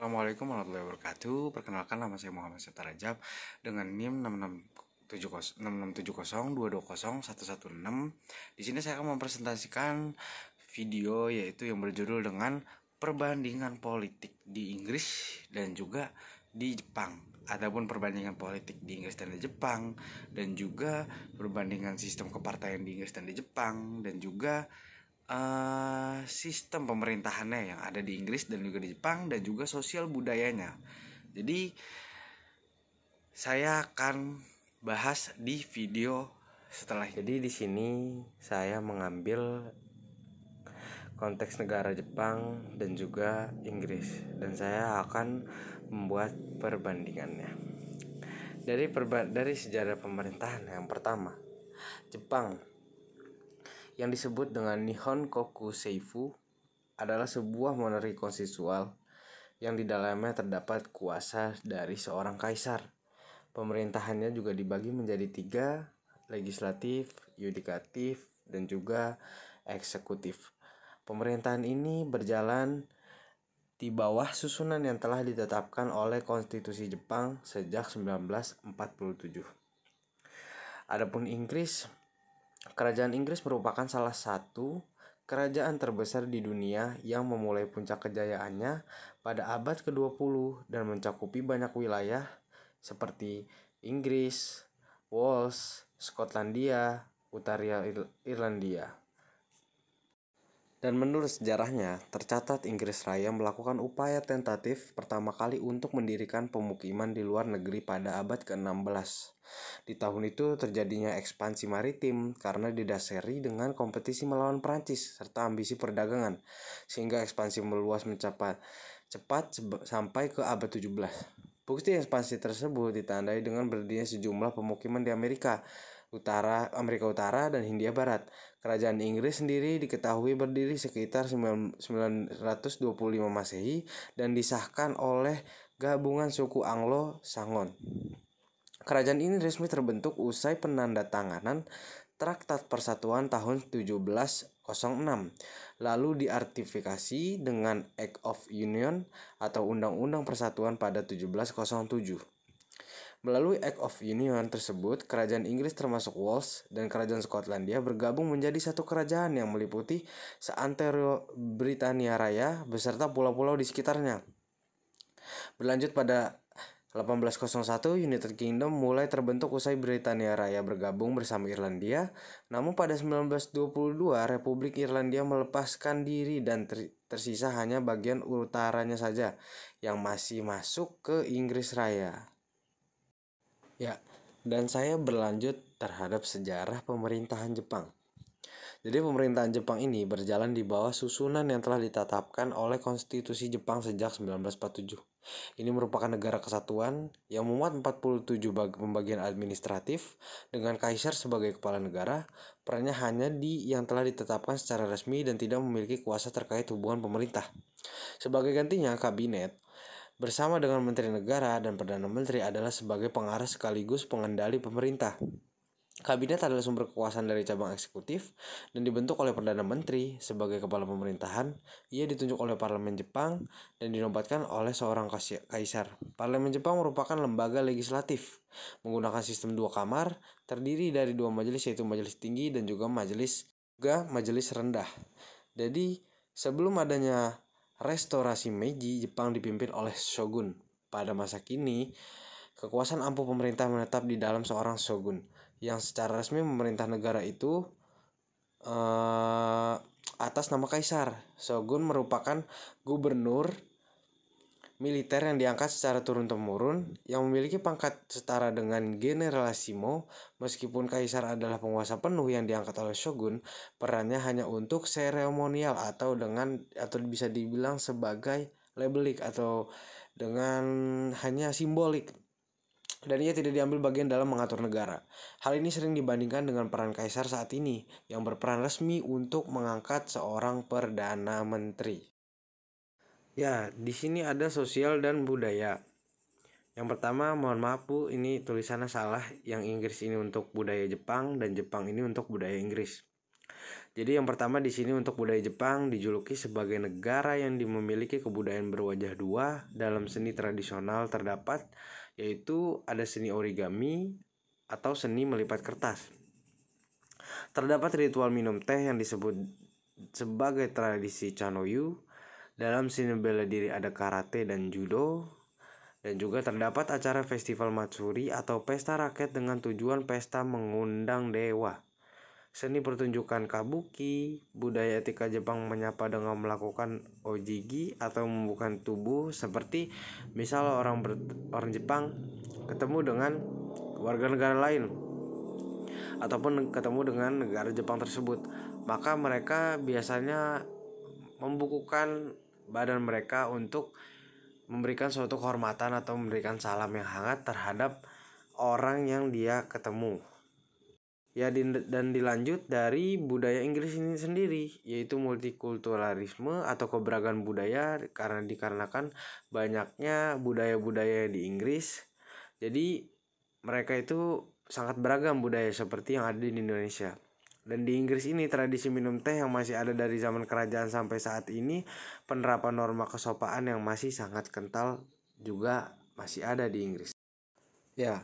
Assalamualaikum warahmatullahi wabarakatuh. Perkenalkan, nama saya Muhammad Setar Rajab dengan NIM 6670 Di sini saya akan mempresentasikan video yaitu yang berjudul dengan perbandingan politik di Inggris dan juga di Jepang, ataupun perbandingan politik di Inggris dan di Jepang, dan juga perbandingan sistem kepartaian di Inggris dan di Jepang, dan juga sistem pemerintahannya yang ada di Inggris dan juga di Jepang, dan juga sosial budayanya. Jadi saya akan bahas di video setelah. Jadi di sini saya mengambil konteks negara Jepang dan juga Inggris, dan saya akan membuat perbandingannya. Dari sejarah pemerintahan, yang pertama, Jepang yang disebut dengan Nihon Koku Seifu adalah sebuah monarki konstitusional yang di dalamnya terdapat kuasa dari seorang kaisar. Pemerintahannya juga dibagi menjadi 3, legislatif, yudikatif, dan juga eksekutif. Pemerintahan ini berjalan di bawah susunan yang telah ditetapkan oleh Konstitusi Jepang sejak 1947. Adapun Inggris, Kerajaan Inggris merupakan salah satu kerajaan terbesar di dunia yang memulai puncak kejayaannya pada abad ke-20 dan mencakupi banyak wilayah seperti Inggris, Wales, Skotlandia, Utara Irlandia. Dan menurut sejarahnya, tercatat Inggris Raya melakukan upaya tentatif pertama kali untuk mendirikan pemukiman di luar negeri pada abad ke-16. Di tahun itu terjadinya ekspansi maritim karena didasari dengan kompetisi melawan Prancis serta ambisi perdagangan, sehingga ekspansi meluas mencapai cepat sampai ke abad 17. Bukti ekspansi tersebut ditandai dengan berdirinya sejumlah pemukiman di Amerika Utara dan Hindia Barat. Kerajaan Inggris sendiri diketahui berdiri sekitar 925 Masehi dan disahkan oleh gabungan suku Anglo-Saxon. Kerajaan ini resmi terbentuk usai penandatanganan Traktat Persatuan tahun 1706, lalu diartifikasi dengan Act of Union atau Undang-Undang Persatuan pada 1707. Melalui Act of Union tersebut, kerajaan Inggris termasuk Wales dan kerajaan Skotlandia bergabung menjadi satu kerajaan yang meliputi seantero Britania Raya beserta pulau-pulau di sekitarnya. Berlanjut pada 1801, United Kingdom mulai terbentuk usai Britania Raya bergabung bersama Irlandia. Namun pada 1922, Republik Irlandia melepaskan diri dan tersisa hanya bagian utaranya saja yang masih masuk ke Inggris Raya. Ya, dan saya berlanjut terhadap sejarah pemerintahan Jepang. Jadi pemerintahan Jepang ini berjalan di bawah susunan yang telah ditetapkan oleh Konstitusi Jepang sejak 1947. Ini merupakan negara kesatuan yang memuat 47 pembagian administratif dengan kaisar sebagai kepala negara. Perannya hanya yang telah ditetapkan secara resmi dan tidak memiliki kuasa terkait hubungan pemerintah. Sebagai gantinya, kabinet bersama dengan Menteri Negara dan Perdana Menteri adalah sebagai pengarah sekaligus pengendali pemerintah. Kabinet adalah sumber kekuasaan dari cabang eksekutif dan dibentuk oleh Perdana Menteri sebagai kepala pemerintahan. Ia ditunjuk oleh Parlemen Jepang dan dinobatkan oleh seorang kaisar. Parlemen Jepang merupakan lembaga legislatif menggunakan sistem 2 kamar, terdiri dari 2 majelis, yaitu majelis tinggi dan juga majelis rendah. Jadi sebelum adanya Restorasi Meiji, Jepang dipimpin oleh shogun. Pada masa kini, kekuasaan ampuh pemerintah menetap di dalam seorang shogun, yang secara resmi memerintah negara itu atas nama kaisar. Shogun merupakan gubernur militer yang diangkat secara turun-temurun yang memiliki pangkat setara dengan generalissimo. Meskipun kaisar adalah penguasa penuh yang diangkat oleh shogun, perannya hanya untuk seremonial atau bisa dibilang sebagai labelik atau dengan hanya simbolik, dan ia tidak diambil bagian dalam mengatur negara. Hal ini sering dibandingkan dengan peran kaisar saat ini yang berperan resmi untuk mengangkat seorang perdana menteri. Ya, di sini ada sosial dan budaya. Yang pertama, mohon maaf Bu, ini tulisannya salah. Yang Inggris ini untuk budaya Jepang dan Jepang ini untuk budaya Inggris. Jadi yang pertama di sini untuk budaya Jepang dijuluki sebagai negara yang memiliki kebudayaan berwajah dua. Dalam seni tradisional terdapat yaitu ada seni origami atau seni melipat kertas. Terdapat ritual minum teh yang disebut sebagai tradisi Chanoyu. Dalam seni bela diri ada karate dan judo. Dan juga terdapat acara festival Matsuri atau pesta rakyat dengan tujuan pesta mengundang dewa. Seni pertunjukan kabuki, budaya etika Jepang menyapa dengan melakukan ojigi atau membuka tubuh, seperti misal orang Jepang ketemu dengan warga negara lain ataupun ketemu dengan negara Jepang tersebut, maka mereka biasanya membukukan badan mereka untuk memberikan suatu kehormatan atau memberikan salam yang hangat terhadap orang yang dia ketemu. Ya, dan dilanjut dari budaya Inggris ini sendiri, yaitu multikulturalisme atau keberagaman budaya, karena dikarenakan banyaknya budaya-budaya di Inggris. Jadi mereka itu sangat beragam budaya seperti yang ada di Indonesia. Dan di Inggris ini tradisi minum teh yang masih ada dari zaman kerajaan sampai saat ini, penerapan norma kesopaan yang masih sangat kental juga masih ada di Inggris. Ya,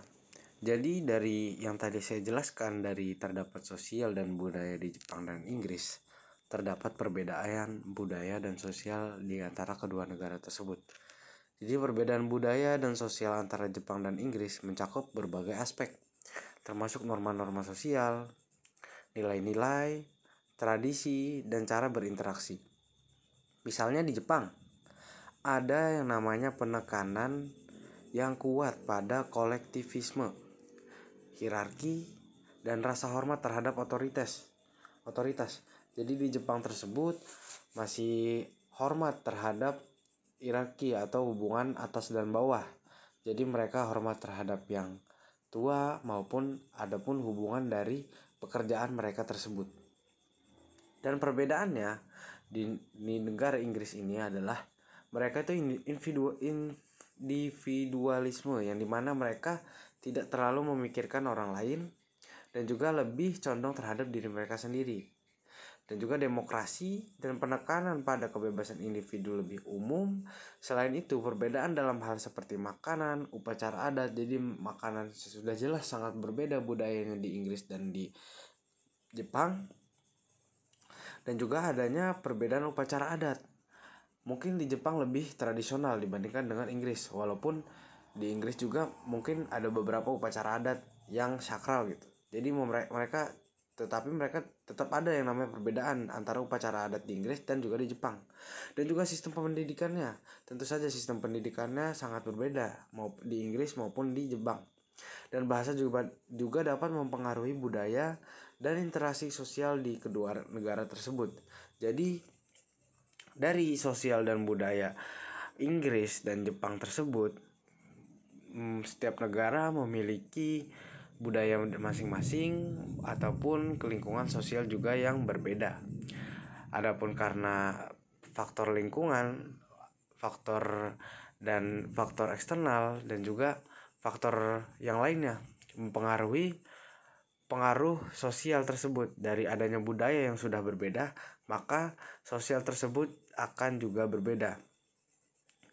jadi dari yang tadi saya jelaskan, dari terdapat sosial dan budaya di Jepang dan Inggris, terdapat perbedaan budaya dan sosial di antara kedua negara tersebut. Jadi perbedaan budaya dan sosial antara Jepang dan Inggris mencakup berbagai aspek, termasuk norma-norma sosial, nilai-nilai, tradisi, dan cara berinteraksi. Misalnya di Jepang, ada yang namanya penekanan yang kuat pada kolektivisme, hierarki, dan rasa hormat terhadap otoritas. Jadi di Jepang tersebut masih hormat terhadap hierarki atau hubungan atas dan bawah. Jadi mereka hormat terhadap yang tua maupun adapun hubungan dari pekerjaan mereka tersebut. Dan perbedaannya di negara Inggris ini adalah mereka itu individualisme, yang dimana mereka tidak terlalu memikirkan orang lain dan juga lebih condong terhadap diri mereka sendiri. Dan juga demokrasi dan penekanan pada kebebasan individu lebih umum. Selain itu, perbedaan dalam hal seperti makanan, upacara adat. Jadi makanan sudah jelas sangat berbeda budayanya di Inggris dan di Jepang. Dan juga adanya perbedaan upacara adat. Mungkin di Jepang lebih tradisional dibandingkan dengan Inggris, walaupun di Inggris juga mungkin ada beberapa upacara adat yang sakral gitu. Jadi mereka tetap ada yang namanya perbedaan antara upacara adat di Inggris dan juga di Jepang. Dan juga sistem pendidikannya, tentu saja sistem pendidikannya sangat berbeda mau di Inggris maupun di Jepang. Dan bahasa juga dapat mempengaruhi budaya dan interaksi sosial di kedua negara tersebut. Jadi dari sosial dan budaya Inggris dan Jepang tersebut, setiap negara memiliki budaya masing-masing ataupun lingkungan sosial juga yang berbeda. Adapun karena faktor lingkungan, faktor eksternal dan juga faktor yang lainnya mempengaruhi pengaruh sosial tersebut. Dari adanya budaya yang sudah berbeda, maka sosial tersebut akan juga berbeda.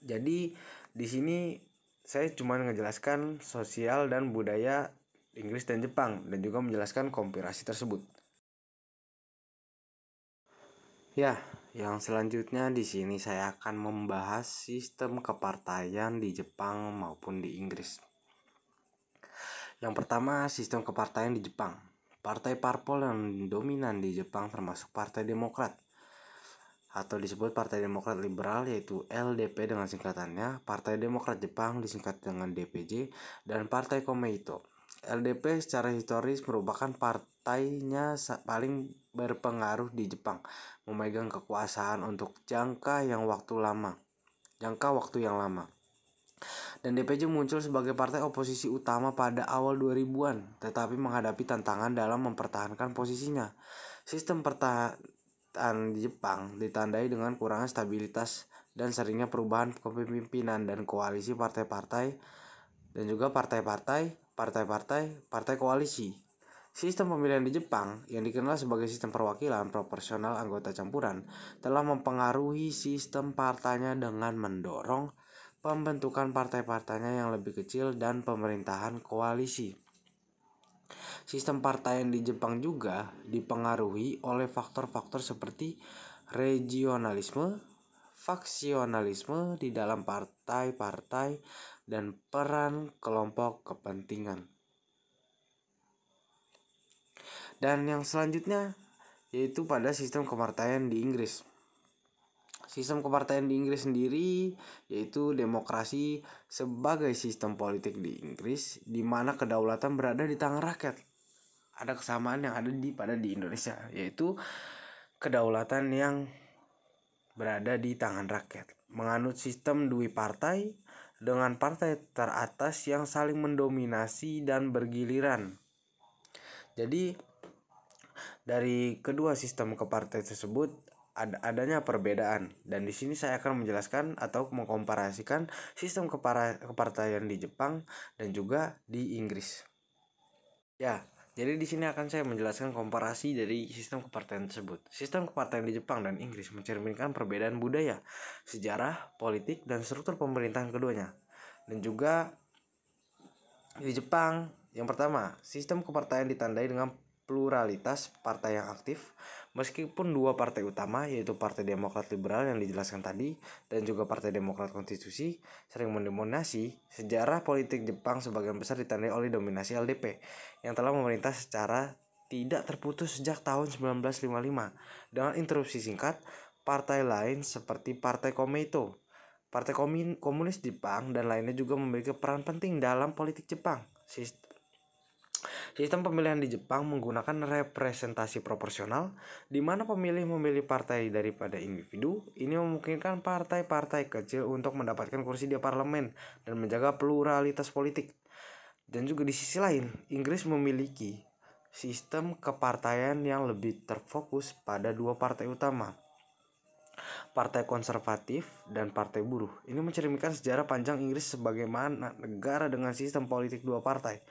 Jadi di sini saya cuma menjelaskan sosial dan budaya Inggris dan Jepang dan juga menjelaskan konspirasi tersebut. Ya, yang selanjutnya di sini saya akan membahas sistem kepartaian di Jepang maupun di Inggris. Yang pertama, sistem kepartaian di Jepang. Partai parpol yang dominan di Jepang termasuk Partai Demokrat atau disebut Partai Demokrat Liberal, yaitu LDP dengan singkatannya, Partai Demokrat Jepang disingkat dengan DPJ, dan Partai Komeito. LDP secara historis merupakan partainya paling berpengaruh di Jepang, memegang kekuasaan untuk jangka waktu yang lama. Dan DPJ muncul sebagai partai oposisi utama pada awal 2000-an, tetapi menghadapi tantangan dalam mempertahankan posisinya. Sistem pertahanan di Jepang ditandai dengan kurangnya stabilitas dan seringnya perubahan kepemimpinan dan koalisi partai-partai dan juga partai koalisi. Sistem pemilihan di Jepang, yang dikenal sebagai sistem perwakilan proporsional anggota campuran, telah mempengaruhi sistem partainya dengan mendorong pembentukan partai-partainya yang lebih kecil dan pemerintahan koalisi. Sistem partai di Jepang juga dipengaruhi oleh faktor-faktor seperti regionalisme, faksionalisme di dalam partai-partai, dan peran kelompok kepentingan. Dan yang selanjutnya yaitu pada sistem kepartaian di Inggris. Sistem kepartaian di Inggris sendiri yaitu demokrasi sebagai sistem politik di Inggris, di mana kedaulatan berada di tangan rakyat. Ada kesamaan yang ada di Indonesia, yaitu kedaulatan yang berada di tangan rakyat. Menganut sistem dui partai dengan partai teratas yang saling mendominasi dan bergiliran. Jadi dari kedua sistem kepartai tersebut adanya perbedaan, dan di sini saya akan menjelaskan atau mengkomparasikan sistem kepartaian di Jepang dan juga di Inggris. Ya, jadi di sini akan saya menjelaskan komparasi dari sistem kepartaian tersebut. Sistem kepartaian di Jepang dan Inggris mencerminkan perbedaan budaya, sejarah, politik, dan struktur pemerintahan keduanya. Dan juga di Jepang, yang pertama, sistem kepartaian ditandai dengan pluralitas partai yang aktif, meskipun dua partai utama yaitu Partai Demokrat Liberal yang dijelaskan tadi dan juga Partai Demokrat Konstitusi sering mendominasi. Sejarah politik Jepang sebagian besar ditandai oleh dominasi LDP yang telah memerintah secara tidak terputus sejak tahun 1955 dengan interupsi singkat partai lain seperti Partai Komeito, Partai Komunis Jepang, dan lainnya juga memiliki peran penting dalam politik Jepang. Sistem pemilihan di Jepang menggunakan representasi proporsional, di mana pemilih memilih partai daripada individu. Ini memungkinkan partai-partai kecil untuk mendapatkan kursi di parlemen dan menjaga pluralitas politik. Dan juga di sisi lain, Inggris memiliki sistem kepartaian yang lebih terfokus pada dua partai utama, Partai Konservatif dan Partai Buruh. Ini mencerminkan sejarah panjang Inggris sebagaimana negara dengan sistem politik dua partai.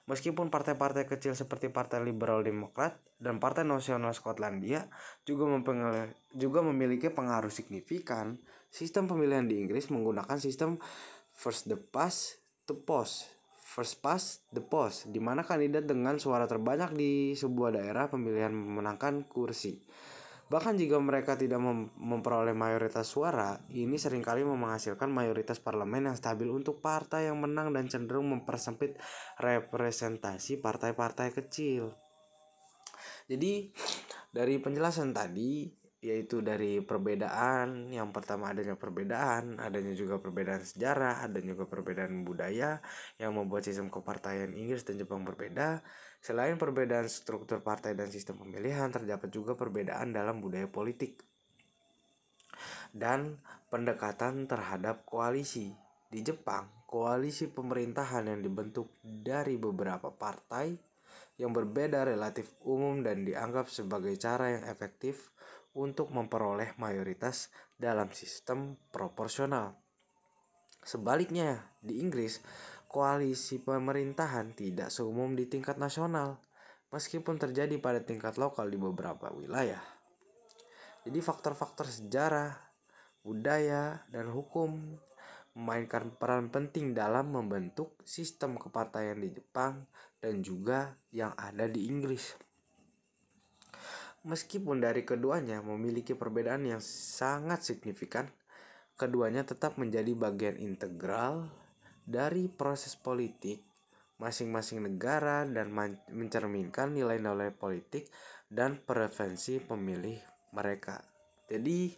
Meskipun partai-partai kecil seperti Partai Liberal Demokrat dan Partai Nasional Skotlandia juga memiliki pengaruh signifikan, sistem pemilihan di Inggris menggunakan sistem first past the post, di mana kandidat dengan suara terbanyak di sebuah daerah pemilihan memenangkan kursi. Bahkan jika mereka tidak memperoleh mayoritas suara, ini seringkali menghasilkan mayoritas parlemen yang stabil untuk partai yang menang dan cenderung mempersempit representasi partai-partai kecil. Jadi dari penjelasan tadi, yaitu dari perbedaan, yang pertama adanya juga perbedaan sejarah, adanya juga perbedaan budaya yang membuat sistem kepartaian Inggris dan Jepang berbeda. Selain perbedaan struktur partai dan sistem pemilihan, terdapat juga perbedaan dalam budaya politik dan pendekatan terhadap koalisi. Di Jepang, koalisi pemerintahan yang dibentuk dari beberapa partai yang berbeda relatif umum dan dianggap sebagai cara yang efektif untuk memperoleh mayoritas dalam sistem proporsional. Sebaliknya, di Inggris, koalisi pemerintahan tidak seumum di tingkat nasional, meskipun terjadi pada tingkat lokal di beberapa wilayah. Jadi faktor-faktor sejarah, budaya, dan hukum memainkan peran penting dalam membentuk sistem kepartaian di Jepang dan juga yang ada di Inggris. Meskipun dari keduanya memiliki perbedaan yang sangat signifikan, keduanya tetap menjadi bagian integral dari proses politik masing-masing negara dan mencerminkan nilai-nilai politik dan preferensi pemilih mereka. Jadi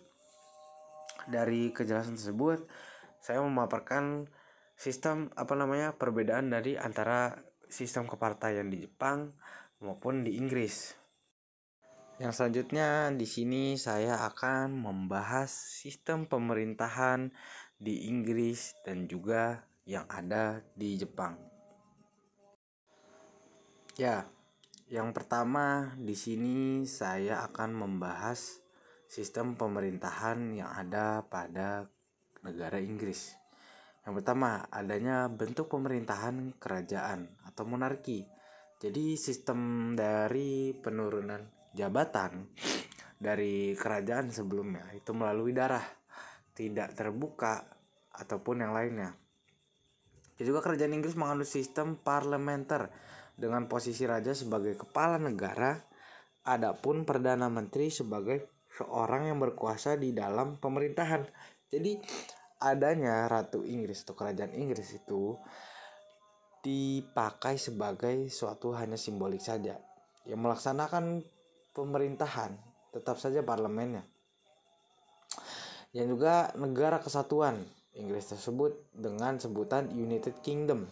dari kejelasan tersebut saya memaparkan perbedaan dari antara sistem kepartaian di Jepang maupun di Inggris. Yang selanjutnya di sini saya akan membahas sistem pemerintahan di Inggris dan juga yang ada di Jepang. Ya, yang pertama di sini saya akan membahas sistem pemerintahan yang ada pada negara Inggris. Yang pertama, adanya bentuk pemerintahan kerajaan atau monarki. Jadi sistem dari penurunan jabatan dari kerajaan sebelumnya itu melalui darah, tidak terbuka ataupun yang lainnya. Dan juga kerajaan Inggris menganut sistem parlementer dengan posisi raja sebagai kepala negara, adapun perdana menteri sebagai seorang yang berkuasa di dalam pemerintahan. Jadi adanya Ratu Inggris atau kerajaan Inggris itu dipakai sebagai suatu hanya simbolik saja. Yang melaksanakan pemerintahan tetap saja parlemennya. Yang juga negara kesatuan Inggris tersebut dengan sebutan United Kingdom.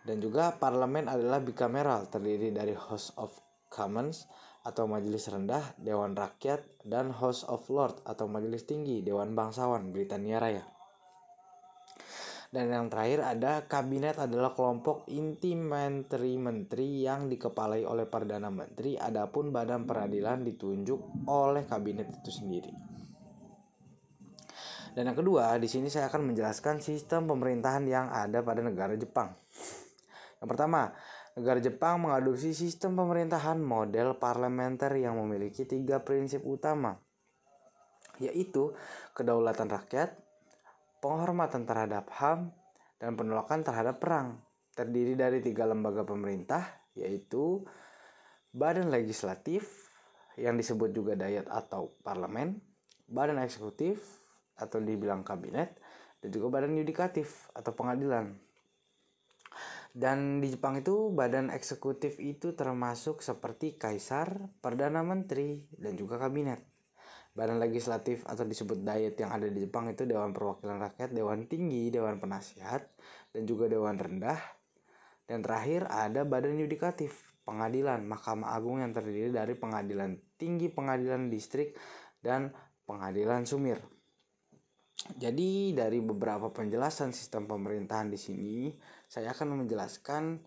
Dan juga parlemen adalah bicameral, terdiri dari House of Commons atau majelis rendah, Dewan Rakyat, dan House of Lords atau majelis tinggi, Dewan Bangsawan Britania Raya. Dan yang terakhir ada kabinet, adalah kelompok inti menteri-menteri yang dikepalai oleh Perdana Menteri, adapun badan peradilan ditunjuk oleh kabinet itu sendiri. Dan yang kedua, di sini saya akan menjelaskan sistem pemerintahan yang ada pada negara Jepang. Yang pertama, negara Jepang mengadopsi sistem pemerintahan model parlementer yang memiliki 3 prinsip utama, yaitu kedaulatan rakyat, penghormatan terhadap HAM, dan penolakan terhadap perang. Terdiri dari 3 lembaga pemerintah, yaitu badan legislatif yang disebut juga Dayat atau parlemen, badan eksekutif atau dibilang kabinet, dan juga badan yudikatif atau pengadilan. Dan di Jepang itu badan eksekutif itu termasuk seperti kaisar, perdana menteri, dan juga kabinet. Badan legislatif atau disebut Diet yang ada di Jepang itu Dewan Perwakilan Rakyat, Dewan Tinggi, Dewan Penasihat, dan juga Dewan Rendah. Dan terakhir ada badan yudikatif, pengadilan, Mahkamah Agung yang terdiri dari pengadilan tinggi, pengadilan distrik, dan pengadilan sumir. Jadi dari beberapa penjelasan sistem pemerintahan di sini, saya akan menjelaskan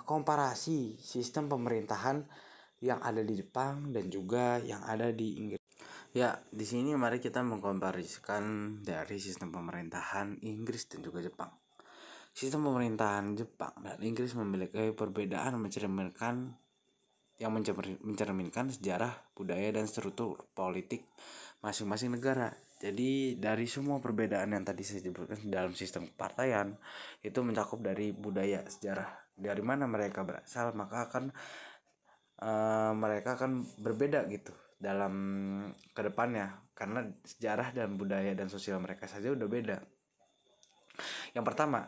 komparasi sistem pemerintahan yang ada di Jepang dan juga yang ada di Inggris. Ya, di sini mari kita mengkomparisikan dari sistem pemerintahan Inggris dan juga Jepang. Sistem pemerintahan Jepang dan Inggris memiliki perbedaan mencerminkan sejarah, budaya, dan struktur politik masing-masing negara. Jadi dari semua perbedaan yang tadi saya sebutkan dalam sistem kepartaian itu mencakup dari budaya, sejarah, dari mana mereka berasal, maka mereka akan berbeda gitu dalam kedepannya karena sejarah dan budaya dan sosial mereka saja udah beda. Yang pertama,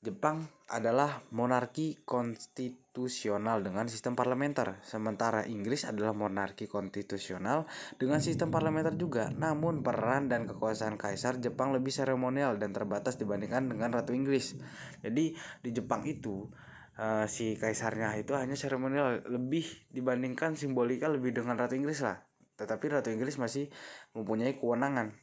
Jepang adalah monarki konstitusional dengan sistem parlementer, sementara Inggris adalah monarki konstitusional dengan sistem parlementer juga. Namun peran dan kekuasaan kaisar Jepang lebih seremonial dan terbatas dibandingkan dengan Ratu Inggris. Jadi di Jepang itu si kaisarnya itu hanya seremonial, lebih dibandingkan simbolika lebih dengan Ratu Inggris lah. Tetapi Ratu Inggris masih mempunyai kewenangan.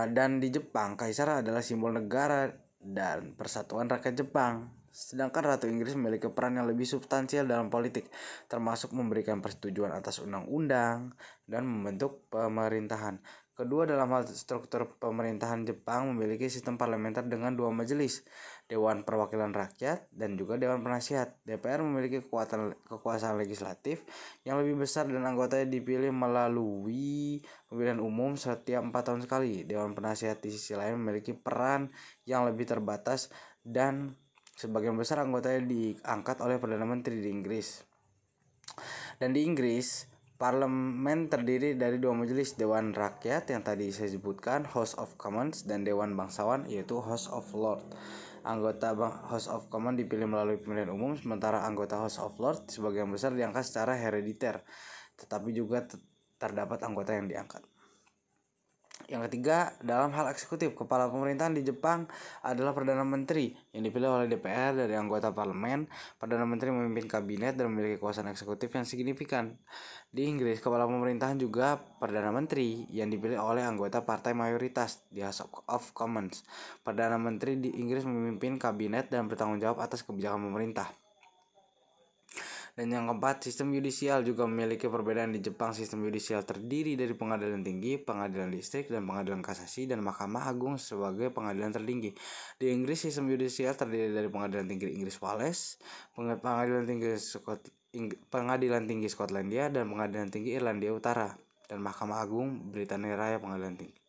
Dan di Jepang, kaisar adalah simbol negara dan persatuan rakyat Jepang. Sedangkan Ratu Inggris memiliki peran yang lebih substansial dalam politik, termasuk memberikan persetujuan atas undang-undang dan membentuk pemerintahan. Kedua, dalam hal struktur pemerintahan, Jepang memiliki sistem parlementer dengan 2 majelis, Dewan Perwakilan Rakyat dan juga Dewan Penasihat. DPR memiliki kekuasaan legislatif yang lebih besar dan anggotanya dipilih melalui pemilihan umum setiap 4 tahun sekali. Dewan Penasihat di sisi lain memiliki peran yang lebih terbatas dan sebagian besar anggotanya diangkat oleh Perdana Menteri di Inggris. Dan di Inggris, parlemen terdiri dari 2 majelis, Dewan Rakyat yang tadi saya sebutkan, House of Commons, dan Dewan Bangsawan yaitu House of Lords. Anggota House of Commons dipilih melalui pemilihan umum, sementara anggota House of Lords sebagian besar diangkat secara herediter, tetapi juga terdapat anggota yang diangkat. Yang ketiga, dalam hal eksekutif, kepala pemerintahan di Jepang adalah Perdana Menteri yang dipilih oleh DPR dari anggota parlemen. Perdana Menteri memimpin kabinet dan memiliki kekuasaan eksekutif yang signifikan. Di Inggris, kepala pemerintahan juga Perdana Menteri yang dipilih oleh anggota partai mayoritas di House of Commons. Perdana Menteri di Inggris memimpin kabinet dan bertanggung jawab atas kebijakan pemerintah. Dan yang keempat, sistem yudisial juga memiliki perbedaan. Di Jepang, sistem yudisial terdiri dari pengadilan tinggi, pengadilan distrik, dan pengadilan kasasi, dan Mahkamah Agung sebagai pengadilan tertinggi. Di Inggris, sistem yudisial terdiri dari pengadilan tinggi Inggris Wales, pengadilan tinggi Skotlandia, dan pengadilan tinggi Irlandia Utara, dan Mahkamah Agung Britania Raya pengadilan tinggi.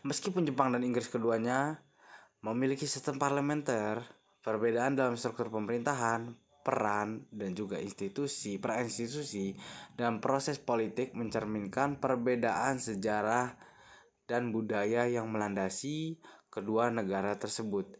Meskipun Jepang dan Inggris keduanya memiliki sistem parlementer, perbedaan dalam struktur pemerintahan, peran, dan juga institusi dan proses politik mencerminkan perbedaan sejarah dan budaya yang melandasi kedua negara tersebut.